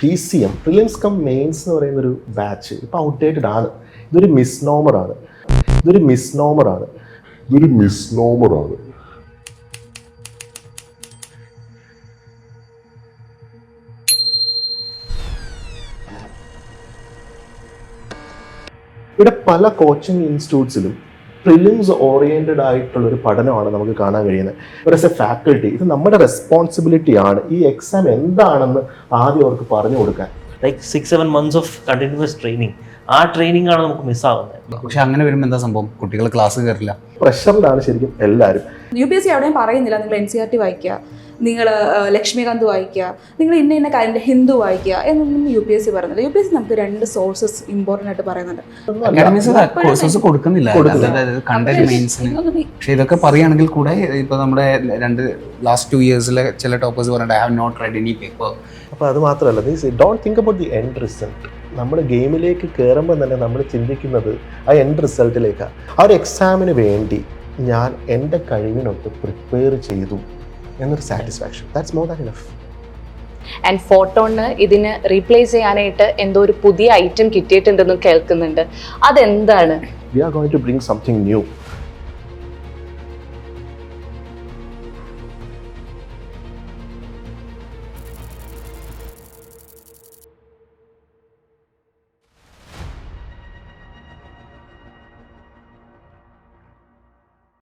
PCM prelims come mains എന്ന് പറയുന്നൊരു batch ഇപ്പോൾ ഔട്ട്ഡേറ്റഡ് ആണ്. ഇതൊരു മിസ്നോമറാണ്. ഇവിടെ പല കോച്ചിങ് ഇൻസ്റ്റിറ്റ്യൂട്ട്സിലും പ്രിലിംസ് ഓറിയൻറ്റഡ് ആയിട്ടുള്ള ഒരു പഠനമാണ് നമുക്ക് കാണാൻ കഴിയുന്നത്. ഒരു ആസ് എ ഫാക്കൽറ്റി ഇത് നമ്മുടെ റെസ്പോൺസിബിലിറ്റി ആണ് ഈ എക്സാം എന്താണെന്ന് ആദ്യം അവർക്ക് പറഞ്ഞു കൊടുക്കാൻ. Like 6-7 months of continuous training, ആ ട്രെയിനിങ് ആണ് നമുക്ക് മിസ്സാവുന്നത്. പക്ഷെ അങ്ങനെ വരുമ്പോൾ എന്താ സംഭവം? കുട്ടികൾ ക്ലാസ് കയറില്ല, പ്രഷറിലാണ് ശരിക്കും എല്ലാവരും. UPSC അവിടെയും പറയുന്നില്ല നിങ്ങൾ NCERT വായിക്കുക, നിങ്ങൾ ലക്ഷ്മികാന്ത് വായിക്കുക, നിങ്ങൾ ഇന്ന കാര്യൻ്റെ ഹിന്ദു വായിക്കുക എന്നൊന്നും UPSC പറയുന്നില്ല. UPSC നമുക്ക് 2 സോഴ്സസ് ഇമ്പോർട്ടൻ്റ് ആയിട്ട് പറയുന്നുണ്ട്. കോഴ്സസ് കൊടുക്കുന്നില്ല കണ്ടന്റ് മെയിൻസിന്. പക്ഷെ ഇതൊക്കെ പറയുകയാണെങ്കിൽ കൂടെ ഇപ്പൊ നമ്മുടെ ലാസ്റ്റ് 2 yearsലെ ചില ടോപ്പേഴ്സ് പറഞ്ഞിട്ട് I have not read any paper. അപ്പോൾ അത് മാത്രമല്ല, don't think about the end result. നമ്മൾ ഗെയിമിലേക്ക് കയറുമ്പോൾ തന്നെ നമ്മൾ ചിന്തിക്കുന്നത് ആ എൻഡ് റിസൾട്ടിലേക്കാണ്. ആ ഒരു എക്സാമിന് വേണ്ടി ഞാൻ എൻ്റെ കഴിവിനൊത്ത് പ്രിപ്പയർ ചെയ്തു എന്നൊരു satisfaction, that's more than enough. And photon ഇതിന് റീപ്ലേസ് ചെയ്യാനായിട്ട് എന്തോ ഒരു പുതിയ ഐറ്റം കിട്ടിയിട്ടുണ്ടെന്ന് കേൾക്കുന്നുണ്ട്. അതെന്താണ്? We are going to bring something new.